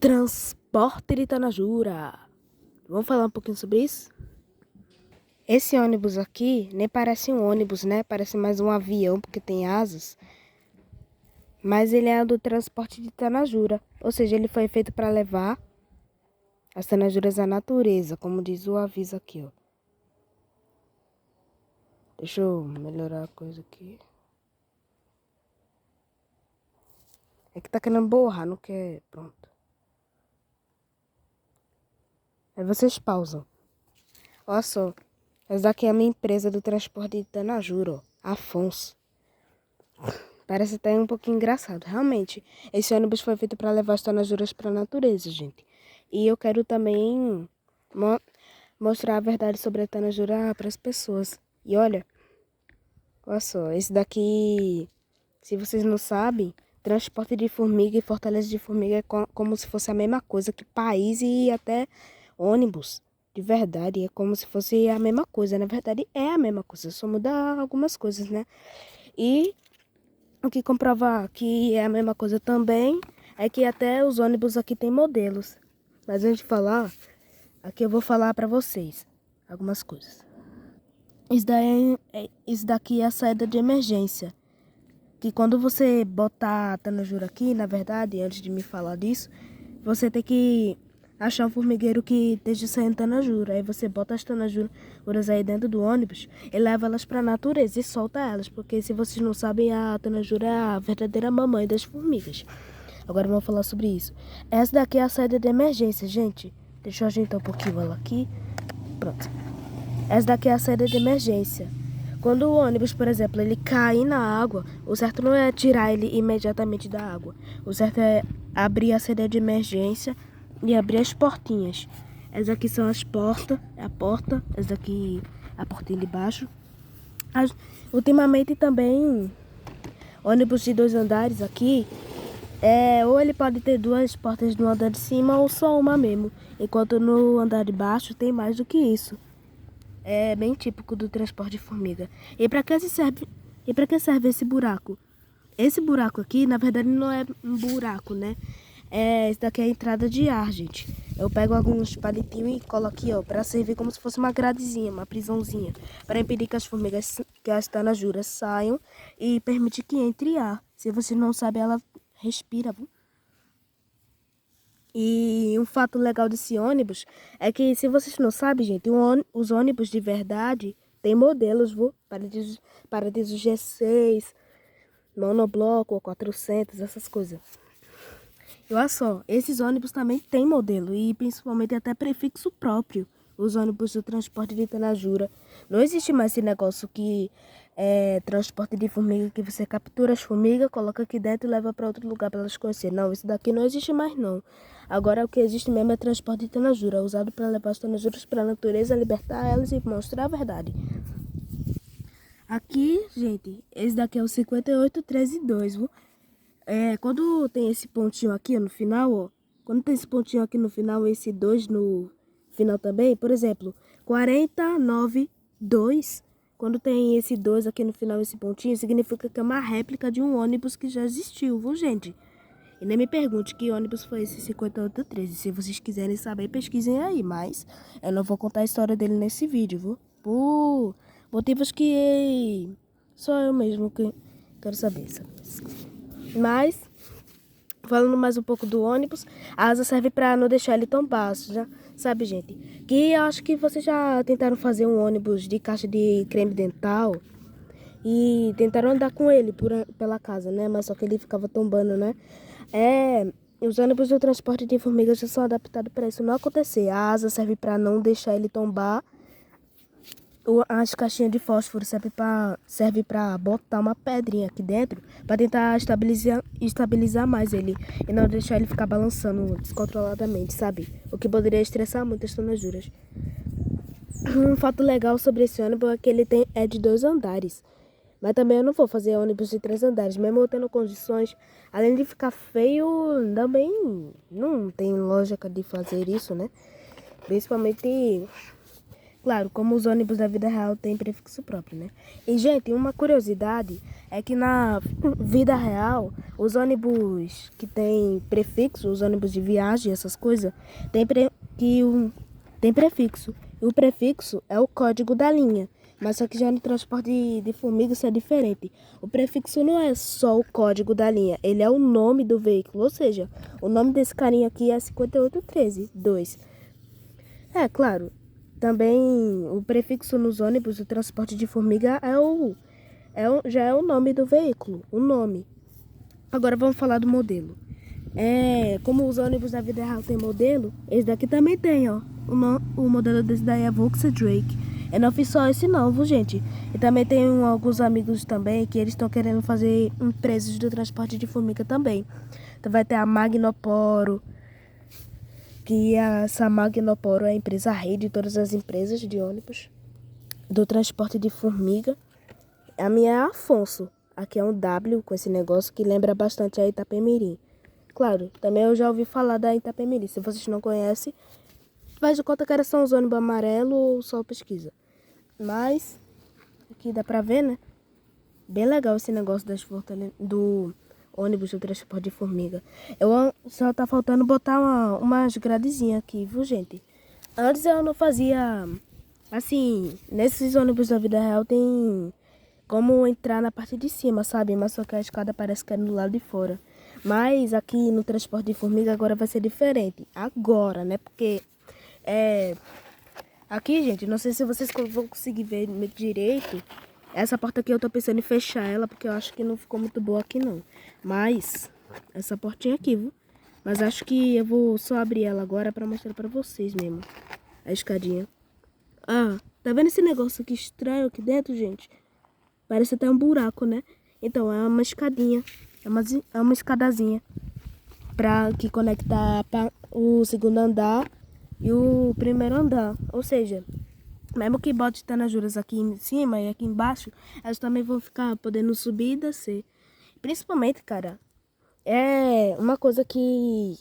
Transporte de Itanajura. Vamos falar um pouquinho sobre isso? Esse ônibus aqui nem parece um ônibus, né? Parece mais um avião, porque tem asas. Mas ele é do transporte de Itanajura. Ou seja, ele foi feito para levar as tanajuras à natureza, como diz o aviso aqui, ó. Deixa eu melhorar a coisa aqui. É que tá querendo borrar, não quer... Pronto. Aí vocês pausam. Olha só. Essa daqui é a minha empresa do transporte de Itanajura, ó. Afonso. Parece até um pouquinho engraçado. Realmente, esse ônibus foi feito para levar as tanajuras para a natureza, gente. E eu quero também mostrar a verdade sobre a tanajura para as pessoas. E olha só, esse daqui, se vocês não sabem, transporte de formiga e fortaleza de formiga é como se fosse a mesma coisa que país e até ônibus. De verdade, é como se fosse a mesma coisa. Na verdade, é a mesma coisa, só muda algumas coisas, né? E o que comprova que é a mesma coisa também é que até os ônibus aqui tem modelos. Mas antes de falar, aqui eu vou falar para vocês algumas coisas. Isso daqui é a saída de emergência. Que quando você botar a tanajura aqui, na verdade, antes de me falar disso, você tem que achar um formigueiro que esteja saindo tanajura. Aí você bota as tanajuras aí dentro do ônibus e leva elas para a natureza e solta elas. Porque se vocês não sabem, a tanajura é a verdadeira mamãe das formigas. Agora vamos falar sobre isso. Essa daqui é a saída de emergência, gente. Deixa eu ajeitar um pouquinho ela aqui. Pronto. Essa daqui é a saída de emergência. Quando o ônibus, por exemplo, ele cair na água, o certo não é tirar ele imediatamente da água. O certo é abrir a saída de emergência e abrir as portinhas. Essas aqui são as portas, a porta, essa aqui a portinha de baixo. Ultimamente também, ônibus de 2 andares aqui, ou ele pode ter 2 portas no andar de cima ou só uma mesmo. Enquanto no andar de baixo tem mais do que isso. É bem típico do transporte de formiga. E para que serve esse buraco? Esse buraco aqui, na verdade, não é um buraco, né? Esse daqui é a entrada de ar, gente. Eu pego alguns palitinhos e colo aqui, ó, para servir como se fosse uma gradezinha, uma prisãozinha, para impedir que as formigas, que as tanajuras saiam e permitir que entre ar. Se você não sabe, ela respira, viu? E um fato legal desse ônibus é que, se vocês não sabem, gente, os ônibus de verdade tem modelos, viu? Paradiso G6, monobloco, 400, essas coisas. E olha só, esses ônibus também tem modelo e principalmente até prefixo próprio. Os ônibus do transporte de Itanajura. Não existe mais esse negócio que é transporte de formiga, que você captura as formigas, coloca aqui dentro e leva para outro lugar para elas conhecerem. Não, isso daqui não existe mais não. Agora o que existe mesmo é transporte de Itanajura, usado para levar as tanajuras para a natureza, libertar elas e mostrar a verdade. Aqui, gente, esse daqui é o 58332, viu? Quando tem esse pontinho aqui no final, ó. Quando tem esse pontinho aqui no final, esse 2 no final também, por exemplo, 492, quando tem esse 2 aqui no final, esse pontinho, significa que é uma réplica de um ônibus que já existiu, viu, gente? E nem me pergunte que ônibus foi esse 5813. Se vocês quiserem saber, pesquisem aí, mas eu não vou contar a história dele nesse vídeo, viu? Por motivos que só eu mesmo que quero saber, sabe? Mas, falando mais um pouco do ônibus, a asa serve para não deixar ele tão baixo, já sabe, gente? Que eu acho que vocês já tentaram fazer um ônibus de caixa de creme dental e tentaram andar com ele pela casa, né? Mas só que ele ficava tombando, né? Os ônibus do transporte de formigas já são adaptados para isso não acontecer. A asa serve para não deixar ele tombar. As caixinhas de fósforo serve para botar uma pedrinha aqui dentro para tentar estabilizar mais ele e não deixar ele ficar balançando descontroladamente, sabe? O que poderia estressar muito as tanajuras. Um fato legal sobre esse ônibus é que ele é de 2 andares. Mas também eu não vou fazer ônibus de 3 andares, mesmo eu tendo condições. Além de ficar feio, também não tem lógica de fazer isso, né? Principalmente, claro, como os ônibus da vida real têm prefixo próprio, né? E, gente, uma curiosidade é que na vida real, os ônibus que tem prefixo, os ônibus de viagem, essas coisas, tem prefixo. E o prefixo é o código da linha. Mas só que já no transporte de formiga isso é diferente. O prefixo não é só o código da linha, ele é o nome do veículo. Ou seja, o nome desse carinha aqui é 5813-2. É, claro. Também o prefixo nos ônibus do transporte de formiga já é o nome do veículo, o nome. Agora vamos falar do modelo. Como os ônibus da vida real tem modelo, esse daqui também tem, ó. O modelo desse daí é Volkswagen. Eu não fiz só esse não, viu, gente? E também tem alguns amigos também que eles estão querendo fazer empresas do transporte de formiga também. Então vai ter a Magnoporo, que essa Magnoporo é a empresa rei de todas as empresas de ônibus do transporte de formiga. A minha é Afonso. Aqui é um W com esse negócio que lembra bastante a Itapemirim. Claro, também eu já ouvi falar da Itapemirim. Se vocês não conhecem, faz de conta que são os ônibus amarelos ou só pesquisa. Mas, aqui dá pra ver, né? Bem legal esse negócio do ônibus do transporte de formiga. Só tá faltando botar umas gradezinhas aqui, viu, gente? Antes eu não fazia... Assim, nesses ônibus da vida real tem como entrar na parte de cima, sabe? Mas só que a escada parece que é do lado de fora. Mas aqui no transporte de formiga agora vai ser diferente. Agora, né? Porque aqui, gente, não sei se vocês vão conseguir ver direito. Essa porta aqui eu tô pensando em fechar ela, porque eu acho que não ficou muito boa aqui, não. Mas, essa portinha aqui, viu? Mas acho que eu vou só abrir ela agora pra mostrar pra vocês mesmo. A escadinha. Ah, tá vendo esse negócio aqui estranho aqui dentro, gente? Parece até um buraco, né? Então, é uma escadinha. É uma escadazinha. Que conecta o segundo andar e o primeiro andar. Ou seja, mesmo que bote tanajuras aqui em cima e aqui embaixo, elas também vão ficar podendo subir e descer. Principalmente, cara, é uma coisa que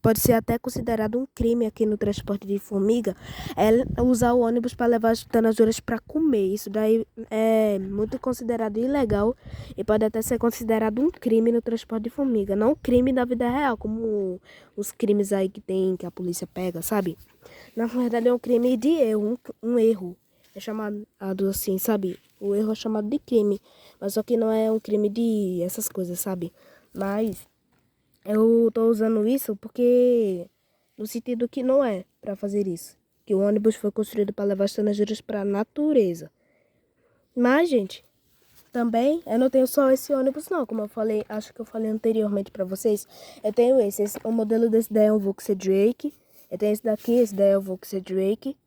pode ser até considerado um crime aqui no transporte de formiga, é usar o ônibus para levar as tanajuras para comer. Isso daí é muito considerado ilegal e pode até ser considerado um crime no transporte de formiga. Não um crime na vida real, como os crimes aí que tem, que a polícia pega, sabe? Na verdade é um crime de erro, um erro. É chamado assim, sabe? O erro é chamado de crime, mas só que não é um crime de essas coisas, sabe? Mas eu tô usando isso porque no sentido que não é para fazer isso. Que o ônibus foi construído para levar estrangeiros para a natureza. Mas, gente, também eu não tenho só esse ônibus não, como eu falei, acho que eu falei anteriormente para vocês. Eu tenho o modelo desse daí é um Volkswagen. Eu tenho esse daí é o Volkswagen.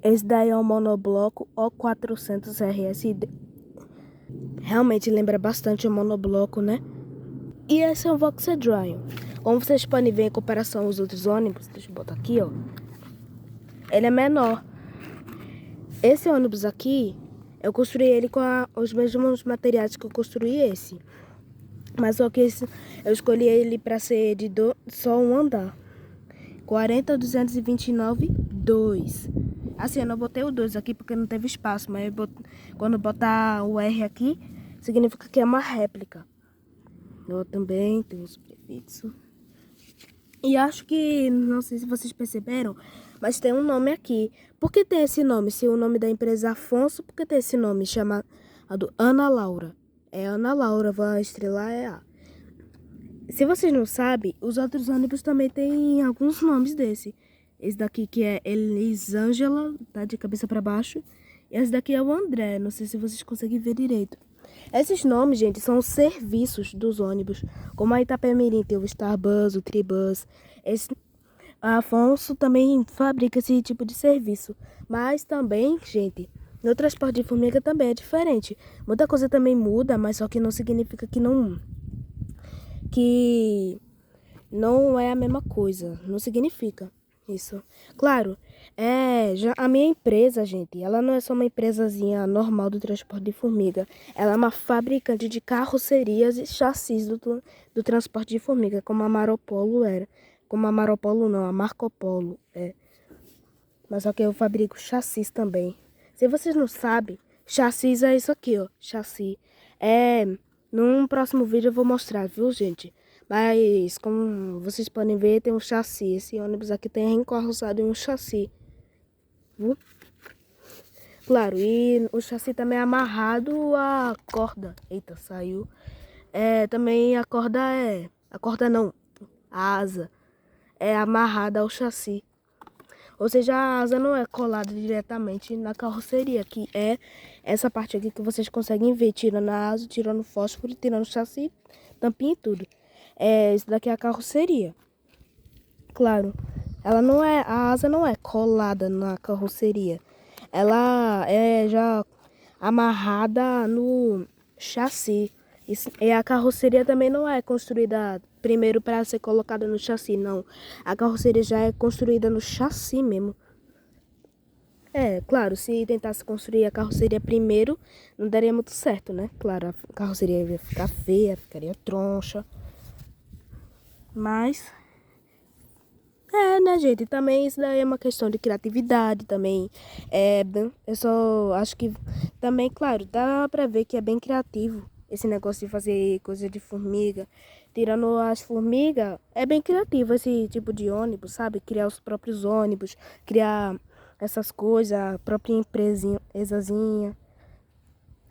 Esse daí é um monobloco O400 RS. Realmente lembra bastante o monobloco, né? E esse é um Volkswagen. Como vocês podem ver em comparação aos outros ônibus, deixa eu botar aqui, ó. Ele é menor. Esse ônibus aqui, eu construí ele com os mesmos materiais que eu construí esse. Mas só que eu escolhi ele para ser de só um andar. 40.229.2. Assim, eu não botei o 2 aqui porque não teve espaço, mas quando botar o R aqui, significa que é uma réplica. Eu também tenho os prefixos. E acho que, não sei se vocês perceberam, mas tem um nome aqui. Por que tem esse nome? Se o nome da empresa é Afonso, por que tem esse nome chamado Ana Laura? É Ana Laura, a estrela é A. Se vocês não sabem, os outros ônibus também tem alguns nomes desse. Esse daqui que é Elisângela, tá de cabeça para baixo. E esse daqui é o André, não sei se vocês conseguem ver direito. Esses nomes, gente, são os serviços dos ônibus. Como a Itapemirim tem o Starbus, o Tribus. A Afonso também fabrica esse tipo de serviço. Mas também, gente, no transporte de formiga também é diferente. Muita coisa também muda, mas só que não significa que não é a mesma coisa. Não significa isso. Claro, já a minha empresa, gente, ela não é só uma empresazinha normal do transporte de formiga. Ela é uma fabricante de carrocerias e chassis do transporte de formiga, como a Maropolo era. Como a Maropolo não, a Marco Polo é. Mas só que eu fabrico chassis também. Se vocês não sabem, chassis é isso aqui, ó. Chassi. Num próximo vídeo eu vou mostrar, viu, gente? Mas, como vocês podem ver, tem um chassi. Esse ônibus aqui tem encarroçado em um chassi, viu? Claro, e o chassi também é amarrado à corda. Eita, saiu. Também a corda é... A corda não, a asa é amarrada ao chassi. Ou seja, a asa não é colada diretamente na carroceria, que é essa parte aqui que vocês conseguem ver, tirando a asa, tirando o fósforo, tirando o chassi, tampinha e tudo. Isso daqui é a carroceria. Claro, ela não é, a asa não é colada na carroceria. Ela é já amarrada no chassi. E a carroceria também não é construída primeiro para ser colocada no chassi, não. A carroceria já é construída no chassi mesmo. Claro, se tentasse construir a carroceria primeiro, não daria muito certo, né? Claro, a carroceria ia ficar feia, ficaria troncha. Mas, né, gente? Também isso daí é uma questão de criatividade também. Eu só acho que também, claro, dá pra ver que é bem criativo esse negócio de fazer coisa de formiga. Tirando as formigas, é bem criativo esse tipo de ônibus, sabe? Criar os próprios ônibus, criar essas coisas, a própria empresazinha.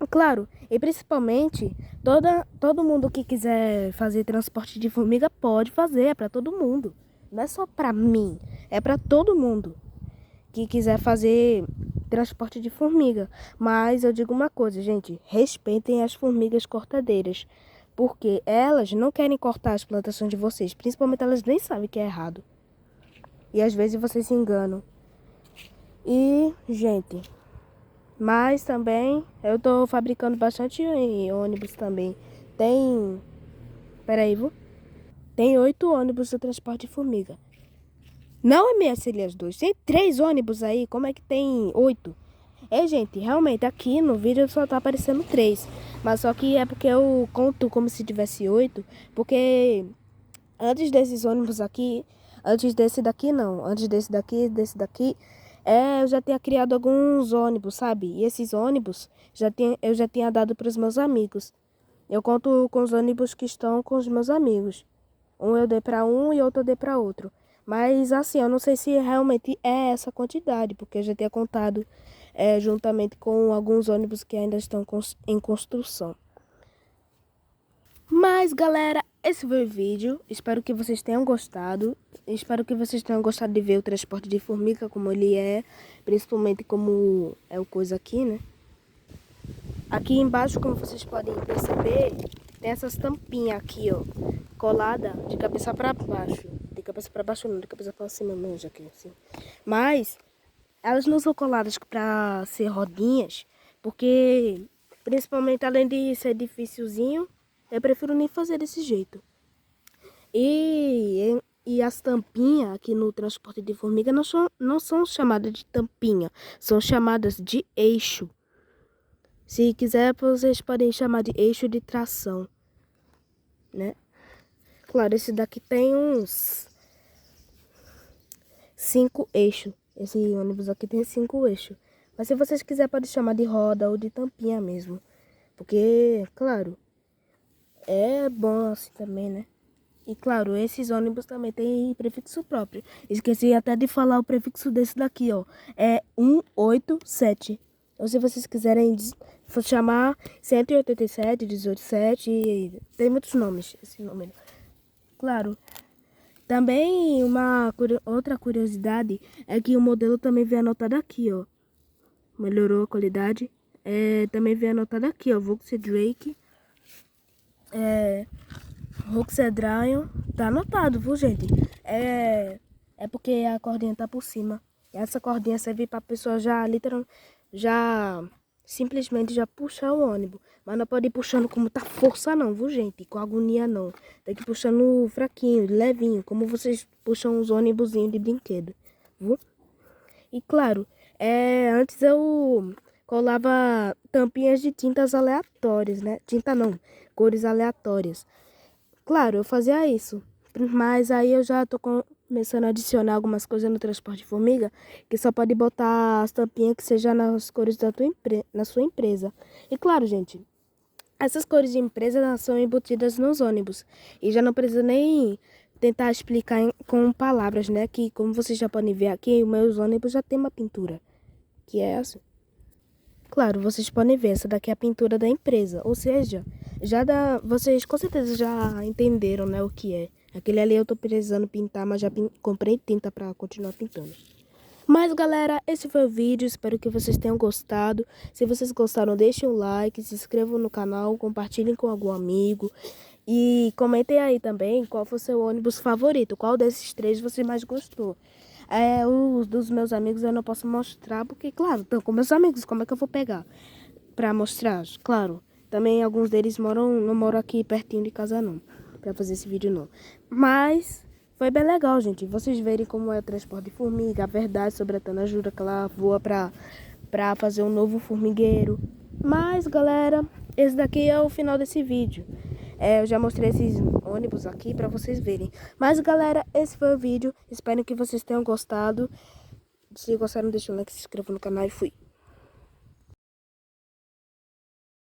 Claro, e principalmente, todo mundo que quiser fazer transporte de formiga pode fazer, é para todo mundo. Não é só para mim, é para todo mundo que quiser fazer transporte de formiga. Mas eu digo uma coisa, gente, respeitem as formigas cortadeiras, porque elas não querem cortar as plantações de vocês, principalmente elas nem sabem que é errado. E às vezes vocês se enganam. E, gente, mas também eu tô fabricando bastante ônibus também. Tem, peraí, viu? Tem 8 ônibus do transporte de formiga. Não é minha as 2. Tem 3 ônibus aí. Como é que tem 8? Gente, realmente aqui no vídeo só tá aparecendo 3. Mas só que é porque eu conto como se tivesse 8. Porque antes desses ônibus aqui, antes desse daqui não, antes desse daqui, eu já tinha criado alguns ônibus, sabe? E esses ônibus eu já tinha dado para os meus amigos. Eu conto com os ônibus que estão com os meus amigos. Um eu dei para um e outro eu dei para outro. Mas assim, eu não sei se realmente é essa quantidade, porque eu já tinha contado juntamente com alguns ônibus que ainda estão em construção. Mas, galera, esse foi o vídeo. Espero que vocês tenham gostado. Espero que vocês tenham gostado de ver o transporte de formiga, como ele é. Principalmente como é o coisa aqui, né? Aqui embaixo, como vocês podem perceber, tem essas tampinhas aqui, ó. Colada de cabeça pra baixo. De cabeça pra baixo não, de cabeça pra cima mesmo, aqui, assim. Mas, elas não são coladas pra ser rodinhas, porque, principalmente, além de ser dificilzinho, eu prefiro nem fazer desse jeito. E as tampinhas aqui no transporte de formiga não são chamadas de tampinha, são chamadas de eixo. Se quiser, vocês podem chamar de eixo de tração, né? Claro, esse daqui tem uns 5 eixos. Esse ônibus aqui tem 5 eixos. Mas se vocês quiserem, podem chamar de roda ou de tampinha mesmo. Porque, claro, é bom assim também, né? E claro, esses ônibus também tem prefixo próprio. Esqueci até de falar o prefixo desse daqui, ó. É 187. Ou se vocês quiserem chamar 187, 187, tem muitos nomes esse número. Claro. Também outra curiosidade é que o modelo também vem anotado aqui, ó. Melhorou a qualidade. Também vem anotado aqui, ó. Volkswagen. Volkswagen. Tá anotado, viu, gente? É porque a cordinha tá por cima. Essa cordinha serve pra pessoa simplesmente já puxar o ônibus. Mas não pode ir puxando com muita força não, viu, gente? Com agonia não. Tem que ir puxando fraquinho, levinho, como vocês puxam os ônibusinhos de brinquedo, viu? E claro, antes eu colava tampinhas de tintas aleatórias, né? Tinta não, cores aleatórias. Claro, eu fazia isso. Mas aí eu já tô começando a adicionar algumas coisas no transporte de formiga, que só pode botar as tampinhas que seja nas cores da na sua empresa. E claro, gente, Essas cores de empresa são embutidas nos ônibus. E já não precisa nem tentar explicar com palavras, né? Que como vocês já podem ver aqui, os meus ônibus já tem uma pintura. Que é assim. Claro, vocês podem ver, essa daqui é a pintura da empresa. Ou seja, vocês com certeza já entenderam, né, o que é. Aquele ali eu tô precisando pintar, mas já comprei tinta pra continuar pintando. Mas galera, esse foi o vídeo, espero que vocês tenham gostado. Se vocês gostaram, deixem um like, se inscrevam no canal, compartilhem com algum amigo. E comentem aí também qual foi o seu ônibus favorito, qual desses três você mais gostou. Os dos meus amigos eu não posso mostrar, porque claro, estão com meus amigos, como é que eu vou pegar pra mostrar? Claro, também alguns deles não moram aqui pertinho de casa não, pra fazer esse vídeo não. Mas... foi bem legal, gente. Vocês verem como é o transporte de formiga, a verdade sobre a Tanajura, que ela voa pra fazer um novo formigueiro. Mas, galera, esse daqui é o final desse vídeo. Eu já mostrei esses ônibus aqui pra vocês verem. Mas, galera, esse foi o vídeo. Espero que vocês tenham gostado. Se gostaram, deixa um like, se inscreva no canal e fui.